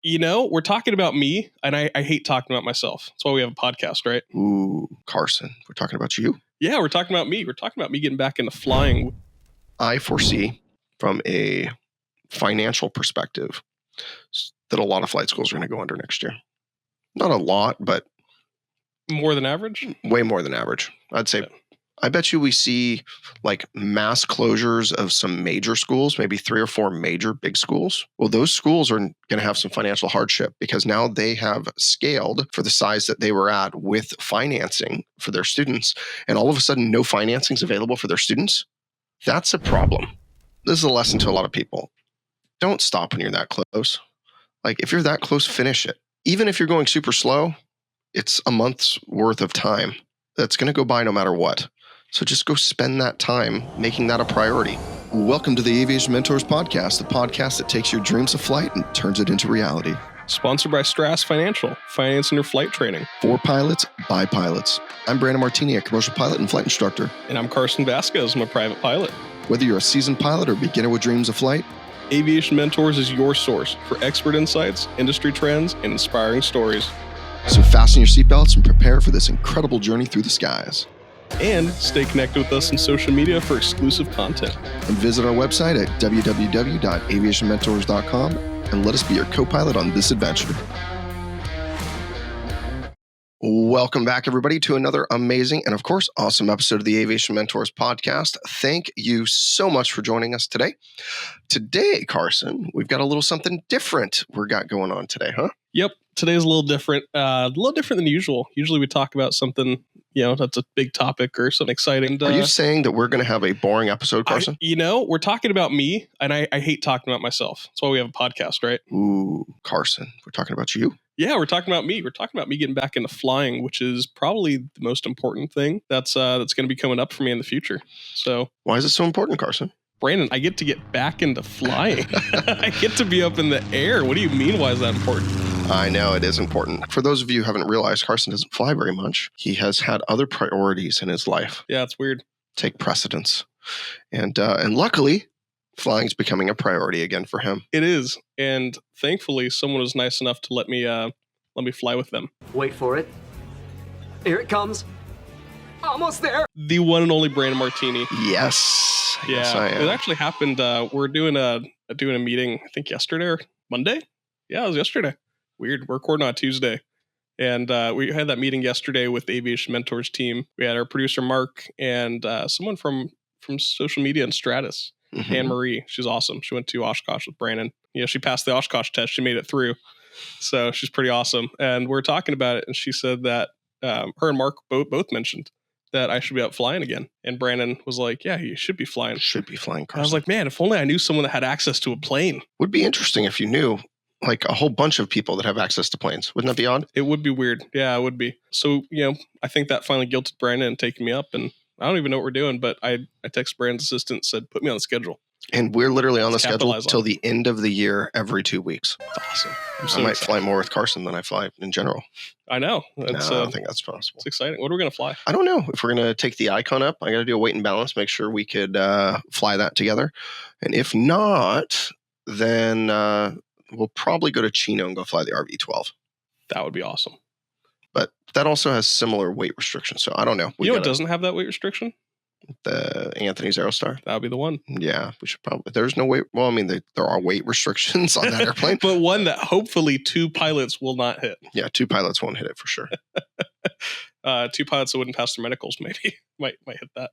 We're talking about me, and I hate talking about myself. That's why we have a podcast, right? Ooh, Carson, we're talking about you. Yeah, we're talking about me. We're talking about me getting back into flying. I foresee from a financial perspective that a lot of flight schools are going to go under next year. Not a lot, but More than average? Way more than average. I'd say. Yeah. I bet you we see like mass closures of some major schools, maybe 3 or 4 major big schools. Well, those schools are going to have some financial hardship because now they have scaled for the size that they were at with financing for their students. And all of a sudden, no financing is available for their students. That's a problem. This is a lesson to a lot of people. Don't stop when you're that close. Like if you're that close, finish it. Even if you're going super slow, it's a month's worth of time that's going to go by no matter what. So just go spend that time making that a priority. Welcome to the Aviation Mentors Podcast, the podcast that takes your dreams of flight and turns it into reality. Sponsored by Strass Financial, financing your flight training. For pilots, by pilots. I'm Brandon Martini, a commercial pilot and flight instructor. And I'm Carson Vasquez, I'm a private pilot. Whether you're a seasoned pilot or beginner with dreams of flight, Aviation Mentors is your source for expert insights, industry trends, and inspiring stories. So fasten your seatbelts and prepare for this incredible journey through the skies. And stay connected with us on social media for exclusive content. And visit our website at www.aviationmentors.com and let us be your co-pilot on this adventure. Welcome back, everybody, to another amazing and, of course, awesome episode of the Aviation Mentors Podcast. Thank you so much for joining us today. Today, Carson, we've got a little something different we've got going on today, huh? Yep. Today's a little different than usual. Usually we talk about something, that's a big topic or something exciting. Are you saying that we're going to have a boring episode, Carson? We're talking about me, and I hate talking about myself. That's why we have a podcast, right? Ooh, Carson, we're talking about you? Yeah, we're talking about me. We're talking about me getting back into flying, which is probably the most important thing that's going to be coming up for me in the future. So, why is it so important, Carson? Brandon, I get to get back into flying. I get to be up in the air. What do you mean? Why is that important? I know it is important. For those of you who haven't realized, Carson doesn't fly very much. He has had other priorities in his life. Yeah, it's weird. Take precedence. And luckily, flying is becoming a priority again for him. It is. And thankfully, someone was nice enough to let me fly with them. Wait for it. Here it comes. Almost there. The one and only Brandon Martini. Yes. Yeah. Yes, I am. It actually happened. We're doing a meeting, I think yesterday or Monday. Yeah, it was yesterday. Weird. We're recording on Tuesday. And we had that meeting yesterday with the Aviation Mentors team. We had our producer, Mark, and someone from social media and Stratus, Anne-Marie. She's awesome. She went to Oshkosh with Brandon. She passed the Oshkosh test. She made it through. So she's pretty awesome. And we're talking about it. And she said that her and Mark both mentioned that I should be out flying again. And Brandon was like, yeah, you should be flying. Should be flying, Carson. I was like, man, if only I knew someone that had access to a plane. Would be interesting if you knew like a whole bunch of people that have access to planes. Wouldn't that be odd? It would be weird. Yeah, it would be. So, I think that finally guilted Brandon and taking me up. And I don't even know what we're doing, but I texted Brandon's assistant, said, put me on the schedule. And we're literally on the schedule till the end of the year every 2 weeks. That's awesome. I might fly more with Carson than I fly in general. I know. I don't think that's possible. It's exciting. What are we going to fly? I don't know. If we're going to take the Icon up, I got to do a weight and balance, make sure we could fly that together. And if not, then we'll probably go to Chino and go fly the RV-12. That would be awesome. But that also has similar weight restrictions, so I don't know. It doesn't have that weight restriction? The Anthony's Aerostar. That would be the one. Yeah, we should probably. There's no weight. Well, I mean, there are weight restrictions on that airplane, but one that hopefully 2 pilots will not hit. Yeah, 2 pilots won't hit it for sure. 2 pilots that wouldn't pass their medicals maybe might hit that.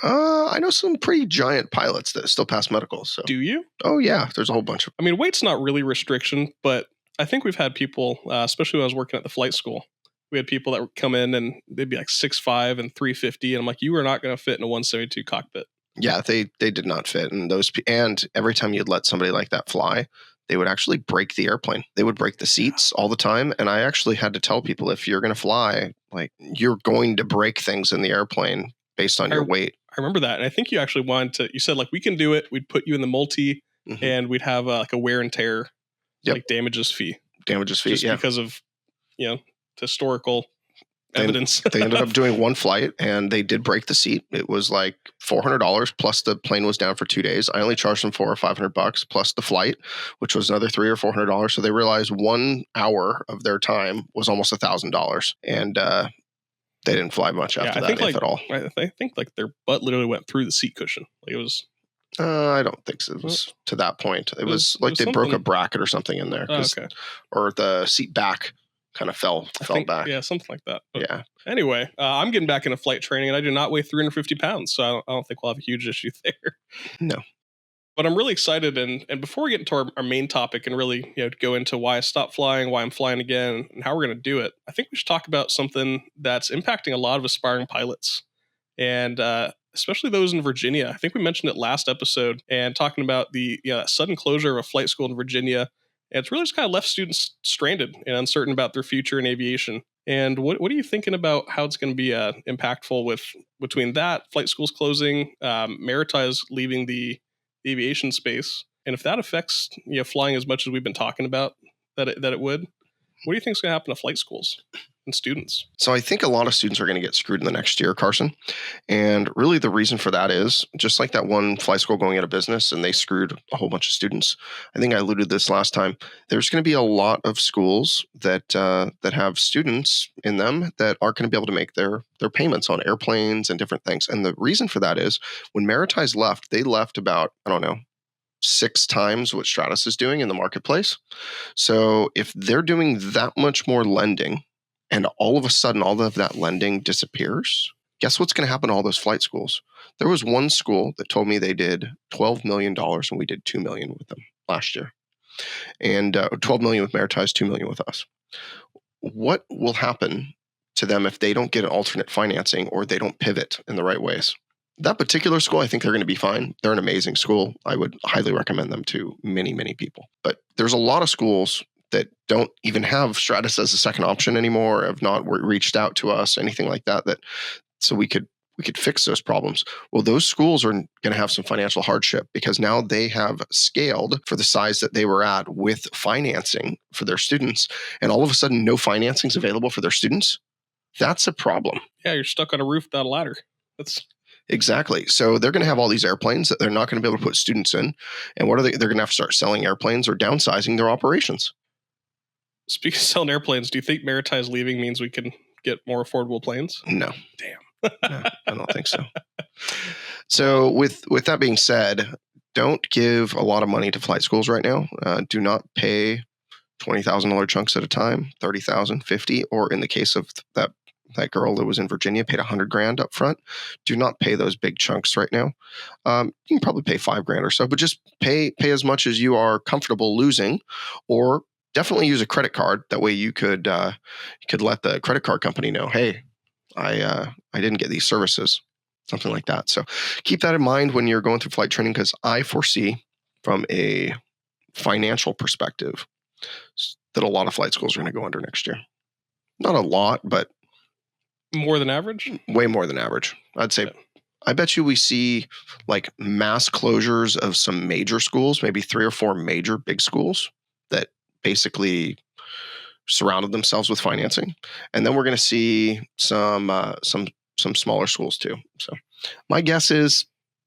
I know some pretty giant pilots that still pass medicals. So. Do you? Oh yeah, there's a whole bunch of. I mean, weight's not really restriction, but I think we've had people, especially when I was working at the flight school. We had people that would come in and they'd be like 6'5" and 350. And I'm like, you are not going to fit in a 172 cockpit. Yeah, they did not fit. And every time you'd let somebody like that fly, they would actually break the airplane. They would break the seats all the time. And I actually had to tell people, if you're going to fly, like you're going to break things in the airplane based on your weight. I remember that. And I think you actually you said like, we can do it. We'd put you in the multi and we'd have like a wear and tear, like damages fee. Just because of, historical evidence. They ended up doing one flight and they did break the seat. It was like $400 plus the plane was down for 2 days. I only charged them $400 or $500 plus the flight, which was another $300 or $400. So they realized 1 hour of their time was almost $1,000, and they didn't fly much after that, if at all. I think like their butt literally went through the seat cushion. Like it was. I don't think so. It was to that point. It was like they broke a bracket or something in there. Okay. Or the seat back kind of fell back. Yeah, something like that. But yeah. Anyway, I'm getting back into flight training, and I do not weigh 350 pounds, so I don't think we'll have a huge issue there. No. But I'm really excited, and before we get into our main topic and really go into why I stopped flying, why I'm flying again, and how we're going to do it, I think we should talk about something that's impacting a lot of aspiring pilots, and especially those in Virginia. I think we mentioned it last episode, and talking about the sudden closure of a flight school in Virginia. And it's really just kind of left students stranded and uncertain about their future in aviation. And what are you thinking about how it's going to be impactful between that, flight schools closing, Meritize leaving the aviation space, and if that affects flying as much as we've been talking about that it would? What do you think is going to happen to flight schools and students? So I think a lot of students are going to get screwed in the next year, Carson. And really the reason for that is just like that one flight school going out of business and they screwed a whole bunch of students. I think I alluded to this last time. There's going to be a lot of schools that have students in them that aren't going to be able to make their payments on airplanes and different things. And the reason for that is when Meritize left, they left about, 6 times what Stratus is doing in the marketplace. So if they're doing that much more lending and all of a sudden all of that lending disappears, guess what's going to happen to all those flight schools? There was one school that told me they did $12 million and we did $2 million with them last year. And $12 million with Meritize, $2 million with us. What will happen to them if they don't get an alternate financing or they don't pivot in the right ways? That particular school, I think they're going to be fine. They're an amazing school. I would highly recommend them to many, many people. But there's a lot of schools that don't even have Stratus as a second option anymore, have not reached out to us, anything like that, so we could fix those problems. Well, those schools are going to have some financial hardship because now they have scaled for the size that they were at with financing for their students. And all of a sudden, no financing is available for their students. That's a problem. Yeah, you're stuck on a roof without a ladder. Exactly. So they're going to have all these airplanes that they're not going to be able to put students in. And what are they? They're going to have to start selling airplanes or downsizing their operations. Speaking of selling airplanes, do you think Meritize leaving means we can get more affordable planes? No. Damn. No, I don't think so. So with that being said, don't give a lot of money to flight schools right now. Do not pay $20,000 chunks at a time, $30,000, $50,000, or in the case of that girl that was in Virginia, paid $100,000 up front. Do not pay those big chunks right now. You can probably pay $5,000 or so, but just pay as much as you are comfortable losing, or definitely use a credit card. That way you could let the credit card company know, hey, I didn't get these services, something like that. So keep that in mind when you're going through flight training, because I foresee from a financial perspective that a lot of flight schools are going to go under next year. Not a lot, but more than average? Way more than average. I'd say. Yeah. I bet you we see like mass closures of some major schools, maybe 3 or 4 major big schools that basically surrounded themselves with financing. And then we're going to see some smaller schools too. So my guess is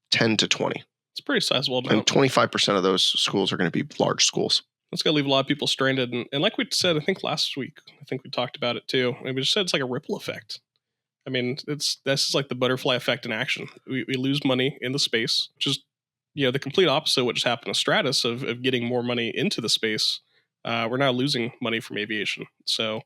10 to 20. It's pretty sizable amount. And 25% of those schools are going to be large schools. That's going to leave a lot of people stranded. And like we said, I think last week, we talked about it too. And we just said it's like a ripple effect. I mean, this is like the butterfly effect in action. We lose money in the space, which is, the complete opposite of what just happened to Stratus of getting more money into the space. We're now losing money from aviation. So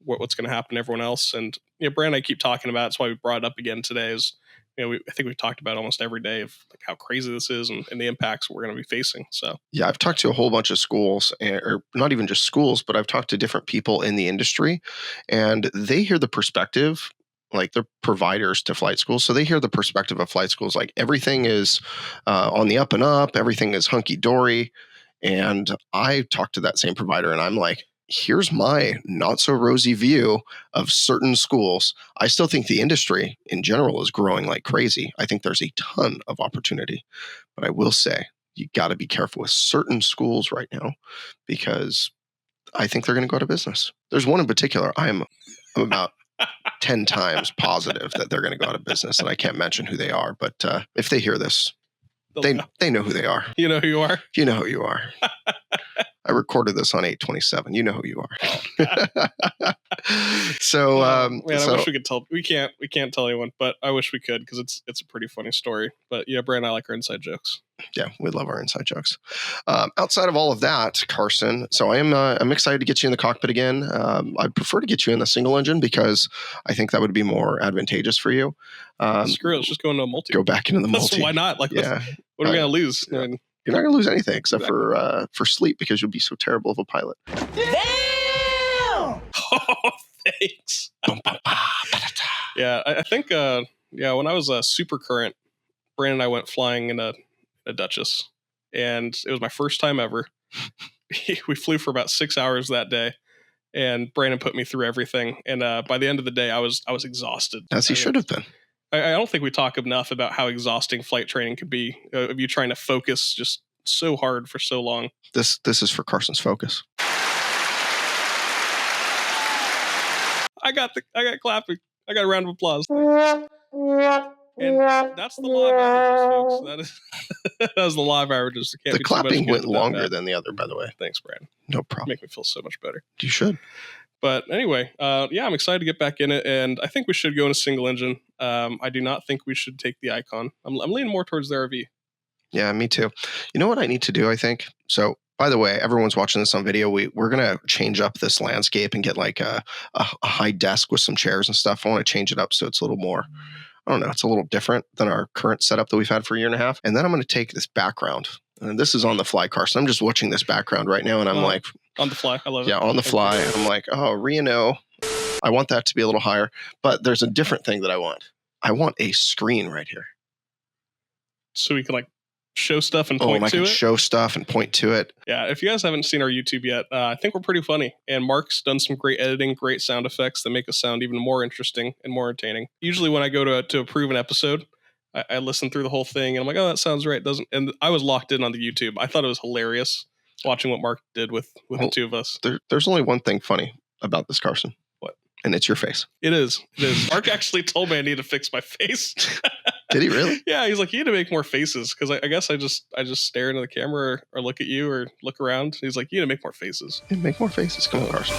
what's going to happen to everyone else? And, Brand and I keep talking about it. That's why we brought it up again today is, I think we've talked about almost every day of like how crazy this is and the impacts we're going to be facing. So yeah, I've talked to a whole bunch of schools, or not even just schools, but I've talked to different people in the industry, and they hear the perspective, like they're providers to flight schools. So they hear the perspective of flight schools, like everything is on the up and up, everything is hunky dory. And I talked to that same provider and I'm like, here's my not so rosy view of certain schools. I still think the industry in general is growing like crazy. I think there's a ton of opportunity, but I will say you got to be careful with certain schools right now because I think they're going to go out of business. There's one in particular I'm about 10 times positive that they're going to go out of business. And I can't mention who they are, but if they hear this, they know who they are. You know who you are? You know who you are. I recorded this on 8/27. You know who you are. So, man, I wish we could tell. We can't tell anyone, but I wish we could because it's a pretty funny story. But yeah, Brad and I like our inside jokes. Yeah, we love our inside jokes. Outside of all of that, Carson, so I'm excited to get you in the cockpit again. I'd prefer to get you in the single engine because I think that would be more advantageous for you. Screw it, let's just go into a multi. Go back into the multi. Why not? Like, yeah. What are we gonna lose? Yeah. I mean, you're not gonna lose anything except for sleep because you'll be so terrible of a pilot. Damn! Oh, thanks. Yeah, I think when I was a super current, Brandon and I went flying in a Duchess, and it was my first time ever. We flew for about 6 hours that day, and Brandon put me through everything. And by the end of the day, I was exhausted. As he should have been. I don't think we talk enough about how exhausting flight training can be. Of you trying to focus just so hard for so long. This is for Carson's focus. I got clapping. I got a round of applause. And that's the law of averages, folks. That is the law of averages. The clapping went longer than the other, by the way. Thanks, Brad. No problem. Make me feel so much better. You should. But anyway, I'm excited to get back in it, and I think we should go in a single engine. I do not think we should take the Icon. I'm leaning more towards the RV. Yeah, me too. You know what I need to do, I think? So, by the way, everyone's watching this on video. We're going to change up this landscape and get like a high desk with some chairs and stuff. I want to change it up so it's a little more, I don't know, it's a little different than our current setup that we've had for a year and a half. And then I'm going to take this background. And this is on the fly, Carson. I'm just watching this background right now, and I'm like... On the fly. I love it. Yeah, on the fly. I'm like, oh, Reno. I want that to be a little higher. But there's a different thing that I want. I want a screen right here. So we can like show stuff and point to it? I can show stuff and point to it. Yeah, if you guys haven't seen our YouTube yet, I think we're pretty funny. And Mark's done some great editing, great sound effects that make us sound even more interesting and more entertaining. Usually when I go to approve an episode, I listen through the whole thing and I'm like, oh, that sounds right. And I was locked in on the YouTube. I thought it was hilarious watching what Mark did with the two of us. There's only one thing funny about this, Carson. What? And it's your face. It is. Mark actually told me I need to fix my face. Did he really? Yeah, he's like, you need to make more faces because I guess I just stare into the camera or look at you or look around. He's like, you need to make more faces. Yeah, make more faces. Come on, Carson.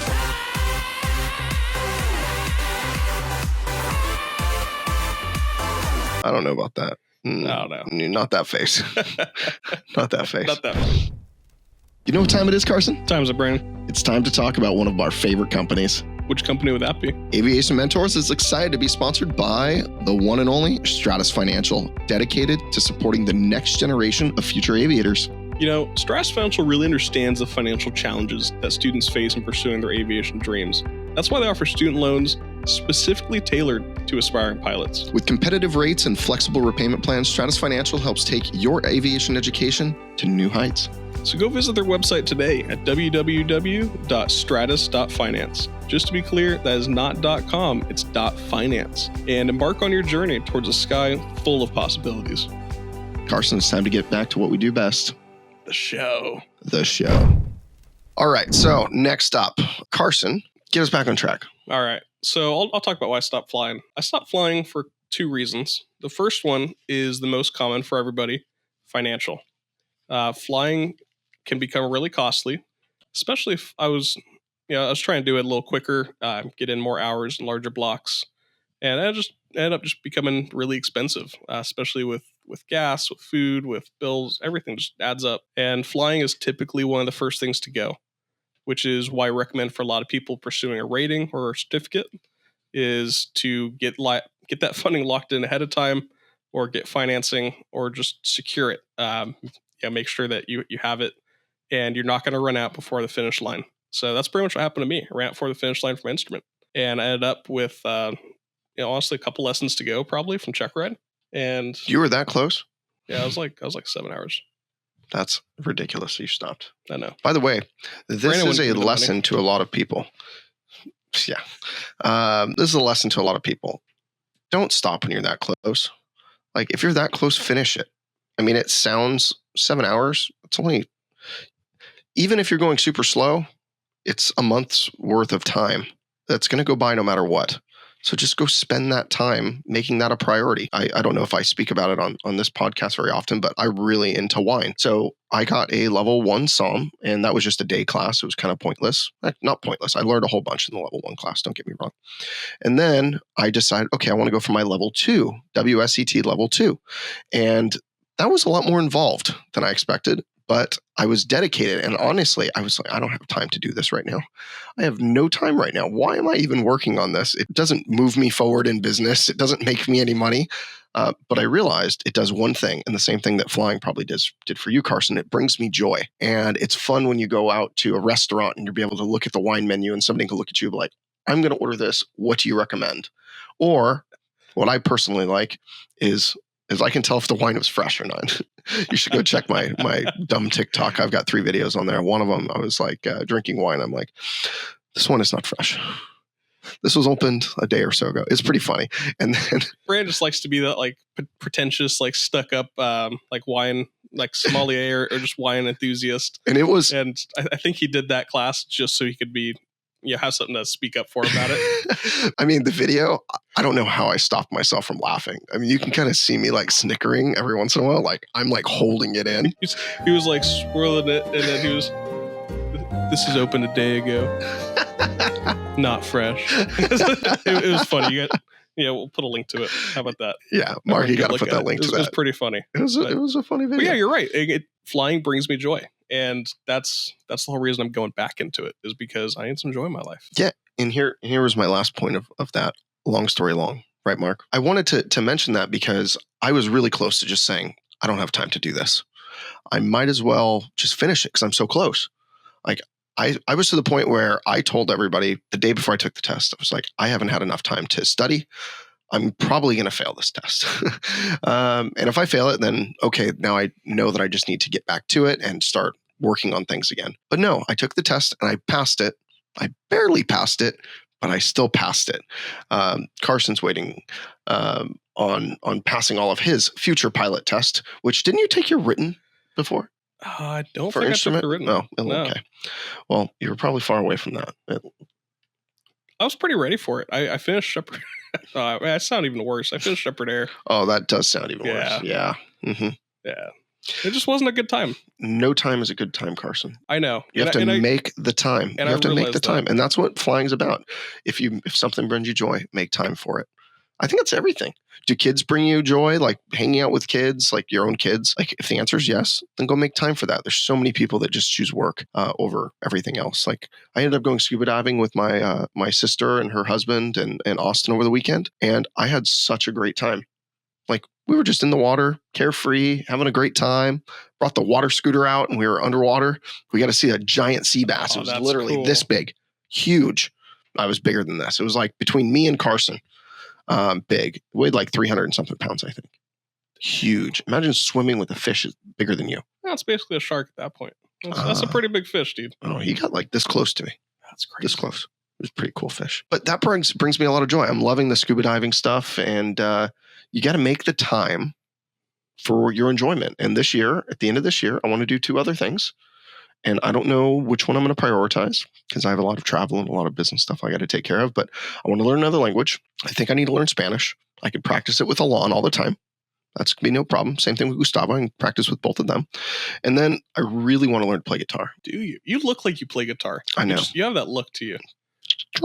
I don't know about that. No. Not that face. Not that face. Not that face. You know what time it is, Carson? Time's up, Brandon. It's time to talk about one of our favorite companies. Which company would that be? Aviation Mentors is excited to be sponsored by the one and only Stratus Financial, dedicated to supporting the next generation of future aviators. You know, Stratus Financial really understands the financial challenges that students face in pursuing their aviation dreams. That's why they offer student loans specifically tailored to aspiring pilots. With competitive rates and flexible repayment plans, Stratus Financial helps take your aviation education to new heights. So go visit their website today at www.stratus.finance. Just to be clear, that is not .com, it's .finance. And embark on your journey towards a sky full of possibilities. Carson, it's time to get back to what we do best. The show. All right, so next up, Carson, get us back on track. All right, so I'll talk about why I stopped flying. I stopped flying for two reasons. The first one is the most common for everybody, financial. Flying can become really costly, especially if I was trying to do it a little quicker, get in more hours and larger blocks. And it just ended up just becoming really expensive, especially with gas, with food, with bills. Everything just adds up. And flying is typically one of the first things to go, which is why I recommend for a lot of people pursuing a rating or a certificate is to get that funding locked in ahead of time or get financing or just secure it. Make sure that you have it and you're not going to run out before the finish line. So that's pretty much what happened to me. I ran out before the finish line from my instrument. And I ended up with, honestly, a couple lessons to go probably from check ride. And you were that close? Yeah, I was like 7 hours. That's ridiculous. You stopped. I know. By the way, this is a lesson to a lot of people. Yeah. This is a lesson to a lot of people. Don't stop when you're that close. Like if you're that close, finish it. I mean, it sounds 7 hours. It's only, even if you're going super slow, it's a month's worth of time that's going to go by no matter what. So just go spend that time making that a priority. I don't know if I speak about it on this podcast very often, but I'm really into wine. So I got a level 1 Somm, and that was just a day class. It was kind of pointless. Not pointless. I learned a whole bunch in the level 1 class, don't get me wrong. And then I decided, okay, I want to go for my level 2, WSET level 2. And that was a lot more involved than I expected. But I was dedicated. And honestly, I was like, I don't have time to do this right now. I have no time right now. Why am I even working on this? It doesn't move me forward in business. It doesn't make me any money. But I realized it does one thing, and the same thing that flying probably did for you, Carson. It brings me joy. And it's fun when you go out to a restaurant and you'll be able to look at the wine menu and somebody can look at you and be like, I'm going to order this. What do you recommend? Or what I personally like is I can tell if the wine was fresh or not. You should go check my dumb TikTok. I've got 3 videos on there. One of them, I was like drinking wine. I'm like, this one is not fresh. This was opened a day or so ago. It's pretty funny. And then Brand just likes to be that like pretentious, like stuck up, like wine, like sommelier or just wine enthusiast. And it was, and I think he did that class just so he could be, have something to speak up for about it. I mean, the video, I don't know how I stopped myself from laughing. I mean, you can kind of see me like snickering every once in a while. Like I'm like holding it in. He was like swirling it, and then he was, this is open a day ago. Not fresh. It was funny. We'll put a link to it. How about that? Yeah, Mark, you got to put that link to that. It was pretty funny. It was a funny video. But yeah, you're right. Flying brings me joy. And that's the whole reason I'm going back into it, is because I need some joy in my life. Yeah. And here was my last point of that. Long story long, right, Mark? I wanted to mention that because I was really close to just saying, I don't have time to do this. I might as well just finish it because I'm so close. Like I was to the point where I told everybody the day before I took the test, I was like, I haven't had enough time to study. I'm probably going to fail this test. And if I fail it, then okay, now I know that I just need to get back to it and start working on things again. But no, I took the test and I passed it. I barely passed it, but I still passed it. Carson's waiting on passing all of his future pilot test, which didn't you take your written before? I don't For think instrument? I took the written. No. No. Okay. Well, you were probably far away from that. I was pretty ready for it. I finished Shepherd. That sounded even worse. I finished Shepherd Air. Oh, that does sound even worse. Yeah. Mm-hmm. Yeah. It just wasn't a good time. No time is a good time, Carson. I know. You have to make the time. You have to make the time. And that's what flying's about. If something brings you joy, make time for it. I think that's everything. Do kids bring you joy? Like hanging out with kids, like your own kids? Like if the answer is yes, then go make time for that. There's so many people that just choose work over everything else. Like I ended up going scuba diving with my sister and her husband and Austin over the weekend. And I had such a great time. Like we were just in the water, carefree, having a great time. Brought the water scooter out and we were underwater. We got to see a giant sea bass. It was literally this big, huge. I was bigger than this. It was like between me and Carson. Big, weighed like 300 and something pounds, I think. Huge. Imagine swimming with a fish bigger than you. That's basically a shark at that point. That's a pretty big fish, dude. Oh, he got like this close to me. That's crazy. This close. It was a pretty cool fish. But that brings me a lot of joy. I'm loving the scuba diving stuff, and you got to make the time for your enjoyment. And this year, at the end of this year, I want to do 2 other things. And I don't know which one I'm going to prioritize because I have a lot of travel and a lot of business stuff I got to take care of. But I want to learn another language. I think I need to learn Spanish. I could practice it with Alon all the time. That's going to be no problem. Same thing with Gustavo. I can practice with both of them. And then I really want to learn to play guitar. Do you? You look like you play guitar. I know. You have that look to you.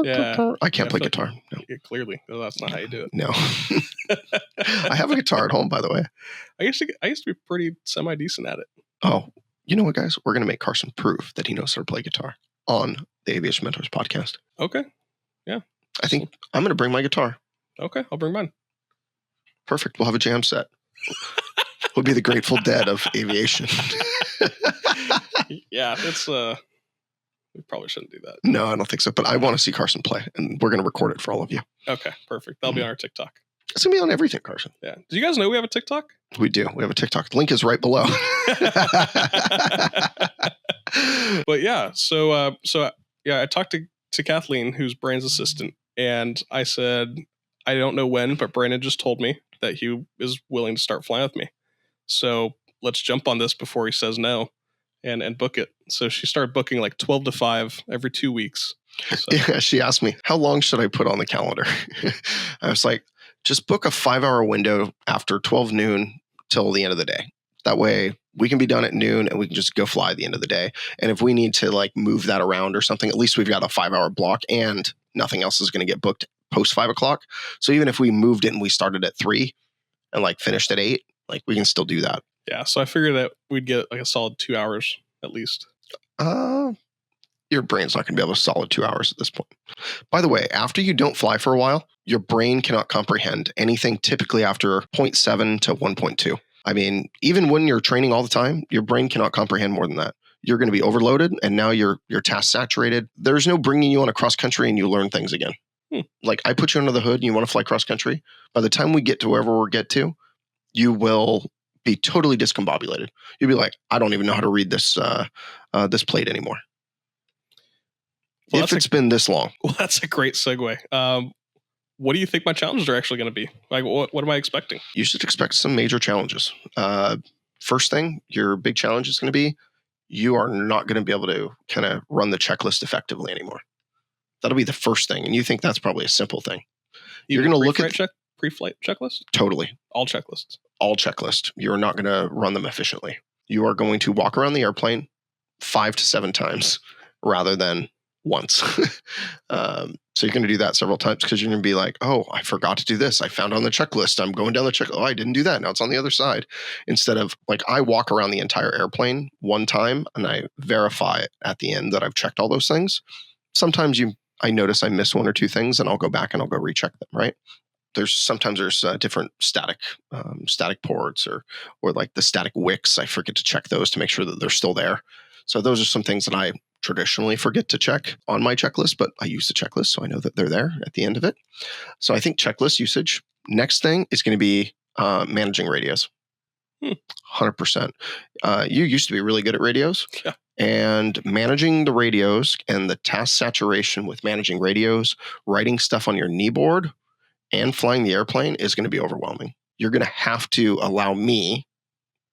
Yeah. I can't play guitar. No. Yeah, clearly. No, that's not how you do it. No. I have a guitar at home, by the way. I used to be pretty semi-decent at it. Oh, you know what, guys? We're going to make Carson prove that he knows how to play guitar on the Aviation Mentors podcast. Okay. Yeah. I think I'm going to bring my guitar. Okay. I'll bring mine. Perfect. We'll have a jam set. We'll be the Grateful Dead of aviation. Yeah. It's, we probably shouldn't do that. No, I don't think so. But I want to see Carson play, and we're going to record it for all of you. Okay. Perfect. That'll be on our TikTok. It's going to be on everything, Carson. Yeah. Did you guys know we have a TikTok? We do. We have a TikTok. The link is right below. But yeah, so I talked to Kathleen, who's Brand's assistant, and I said, I don't know when, but Brandon just told me that he is willing to start flying with me. So let's jump on this before he says no. and book it. So she started booking like 12 to 5 every 2 weeks. So. Yeah, she asked me, how long should I put on the calendar? I was like, just book a 5-hour window after 12 noon till the end of the day. That way we can be done at noon and we can just go fly at the end of the day. And if we need to like move that around or something, at least we've got a 5-hour block and nothing else is going to get booked post 5 o'clock. So even if we moved it and we started at 3 and like finished at 8, like we can still do that. Yeah. So I figured that we'd get like a solid 2 hours at least. Your brain's not going to be able to solid 2 hours at this point. By the way, after you don't fly for a while, your brain cannot comprehend anything typically after 0.7 to 1.2. I mean, even when you're training all the time, your brain cannot comprehend more than that. You're going to be overloaded and now you're task saturated. There's no bringing you on a cross country and you learn things again. Like I put you under the hood and you want to fly cross country. By the time we get to wherever we get to, you will be totally discombobulated. You'll be like, I don't even know how to read this plate anymore. Well, if it's been this long. Well, that's a great segue. What do you think my challenges are actually going to be? Like, what am I expecting? You should expect some major challenges. First thing, your big challenge is going to be you are not going to be able to kind of run the checklist effectively anymore. That'll be the first thing. And you think that's probably a simple thing. You're going to look at pre-flight checklist? Totally. All checklists. All checklists. You're not going to run them efficiently. You are going to walk around the airplane 5 to 7 times rather than once. So you're going to do that several times because you're going to be like, oh, I forgot to do this. I found it on the checklist. I'm going down the checklist. Oh, I didn't do that. Now it's on the other side. Instead of like, I walk around the entire airplane one time and I verify at the end that I've checked all those things. Sometimes I notice I miss 1 or 2 things and I'll go back and I'll go recheck them, right? Sometimes there's different static ports or like the static wicks. I forget to check those to make sure that they're still there. So those are some things that I traditionally forget to check on my checklist, but I use the checklist so I know that they're there at the end of it. So I think checklist usage. Next thing is going to be managing radios. 100%. You used to be really good at radios. Yeah. And managing the radios and the task saturation with managing radios, writing stuff on your knee board, and flying the airplane is going to be overwhelming. You're going to have to allow me,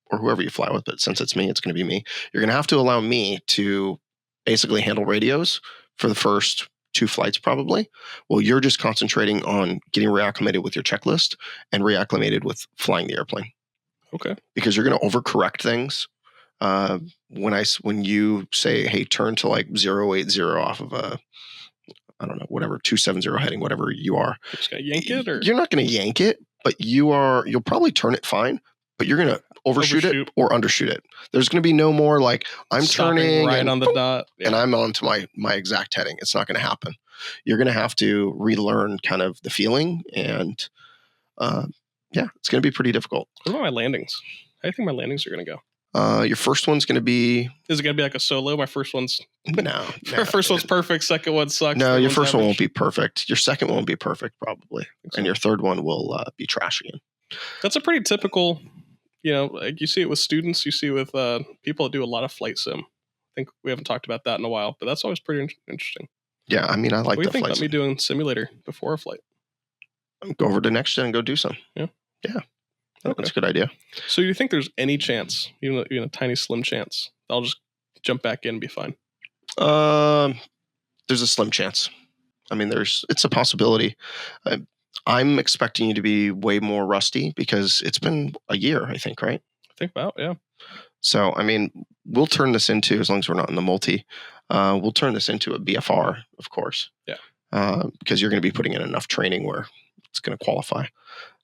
or whoever you fly with, but since it's me, it's going to be me. You're going to have to allow me to basically handle radios for the first 2 flights probably. Well, you're just concentrating on getting reacclimated with your checklist and reacclimated with flying the airplane. Okay. Because you're going to overcorrect things. When you say, hey, turn to like 080 off of a, I don't know, whatever, 270 heading, whatever you are. You're just going to yank it? Or? You're not going to yank it, but you'll probably turn it fine, but you're going to overshoot it or undershoot it. There's going to be no more like I'm stopping turning right on the dot. Yeah. And I'm on to my exact heading. It's not going to happen. You're going to have to relearn kind of the feeling and it's going to be pretty difficult. What about my landings? How do you think my landings are going to go? Your first one's going to be... Is it going to be like a solo? My first one's... No. My first one's perfect. Second one sucks. No, your first one won't be perfect. Your second one won't be perfect, probably. So. And your third one will be trash again. That's a pretty typical... like you see it with students. You see it with people that do a lot of flight sim. I think we haven't talked about that in a while, but that's always pretty interesting. Yeah, I mean, I like what do you think about me doing simulator before a flight? Go over to next gen and go do some. Yeah. Okay. That's a good idea. So you think there's any chance, even a tiny slim chance, I'll just jump back in and be fine? There's a slim chance. I mean, it's a possibility. I'm expecting you to be way more rusty because it's been a year, I think, right? I think about, yeah. So, I mean, we'll turn this into, as long as we're not in the multi, we'll turn this into a BFR, of course. Yeah. Because you're going to be putting in enough training where it's going to qualify.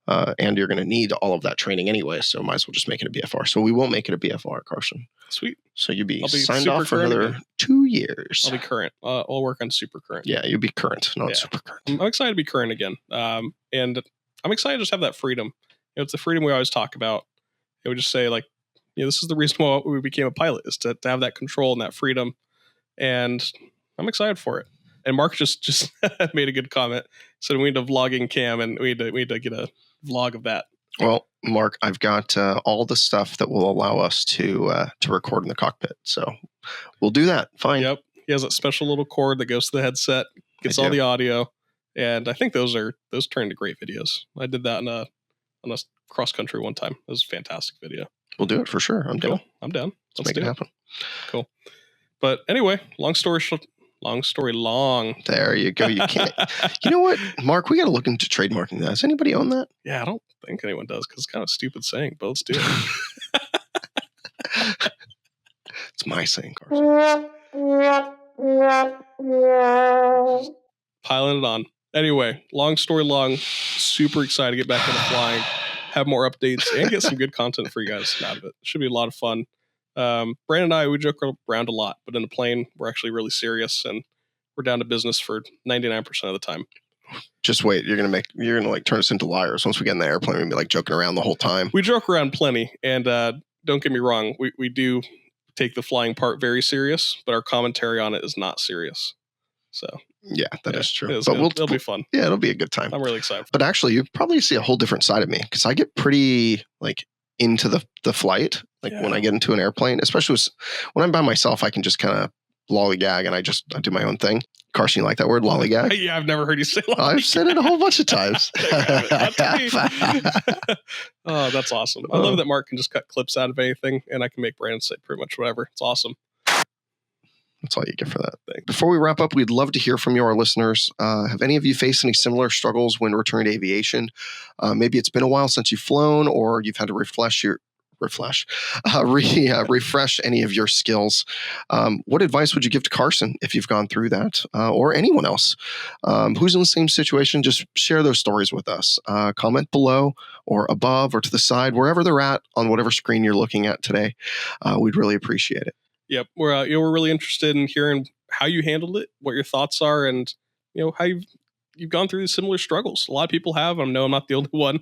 And you're going to need all of that training anyway, so might as well just make it a BFR. So we won't make it a BFR, Carson. Sweet. So you'll be signed off for another 2 years. I'll be current. I'll work on super current. Yeah, you'll be current, not super current. I'm excited to be current again. And I'm excited to just have that freedom. It's the freedom we always talk about. It would just say like, this is the reason why we became a pilot, is to have that control and that freedom. And I'm excited for it. And Mark just made a good comment. Said we need a vlogging cam and we need to get a vlog of that. Well, Mark, I've got all the stuff that will allow us to record in the cockpit. So we'll do that. Fine. Yep. He has a special little cord that goes to the headset, gets all the audio. And I think those turn into great videos. I did that on a cross country one time. It was a fantastic video. We'll do it for sure. I'm down. Cool. I'm down. Let's make it happen. Cool. But anyway, long story long. There you go. You can't. You know what, Mark? We got to look into trademarking that. Does anybody own that? Yeah, I don't think anyone does because it's kind of a stupid saying, but let's do it. It's my saying, Carson. Piling it on. Anyway, long story long. Super excited to get back into flying, have more updates, and get some good content for you guys out of it. Should be a lot of fun. Brandon and I, we joke around a lot, but in a plane, we're actually really serious, and we're down to business for 99% of the time. Just wait. You're gonna like turn us into liars once we get in the airplane. We're gonna be like joking around the whole time. We joke around plenty, and don't get me wrong, we do take the flying part very serious, but our commentary on it is not serious. So yeah, that is true. But it'll be fun. Yeah, it'll be a good time. I'm really excited. But actually, you probably see a whole different side of me because I get pretty like into the flight. Like when I get into an airplane, especially when I'm by myself, I can just kind of lollygag and I do my own thing. Carson, you like that word, lollygag? Yeah, I've never heard you say lollygag. I've said it a whole bunch of times. Oh, that's awesome. I love that Mark can just cut clips out of anything and I can make Brandon say pretty much whatever. It's awesome. That's all you get for that thing. Before we wrap up, we'd love to hear from you, our listeners. Have any of you faced any similar struggles when returning to aviation? Maybe it's been a while since you've flown or you've had to refresh any of your skills. What advice would you give to Carson if you've gone through that, or anyone else who's in the same situation? Just share those stories with us. Comment below or above or to the side, wherever they're at on whatever screen you're looking at today. We'd really appreciate it. Yep, we're really interested in hearing how you handled it, what your thoughts are, and how you've gone through similar struggles. A lot of people have. I know I'm not the only one.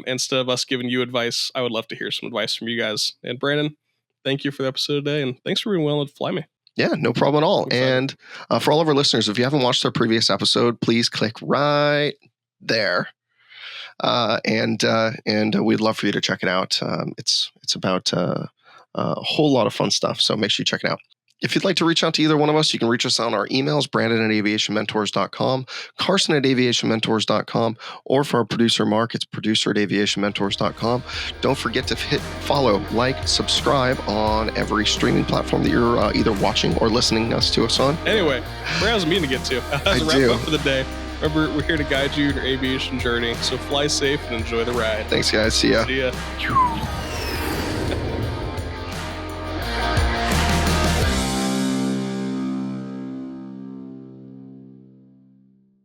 Instead of us giving you advice, I would love to hear some advice from you guys. And Brandon, thank you for the episode today, and thanks for being willing to fly me. Yeah, no problem at all. And for all of our listeners, if you haven't watched our previous episode, please click right there. And we'd love for you to check it out. It's about a whole lot of fun stuff, so make sure you check it out. If you'd like to reach out to either one of us, you can reach us on our emails, brandon@aviationmentors.com, carson@aviationmentors.com, or for our producer, Mark, it's producer@aviationmentors.com. Don't forget to hit follow, like, subscribe on every streaming platform that you're either watching or listening to us on. Anyway, Brad has a meeting to get to. As a wrap up for the day, remember, we're here to guide you in your aviation journey, so fly safe and enjoy the ride. Thanks, guys. See ya. See ya.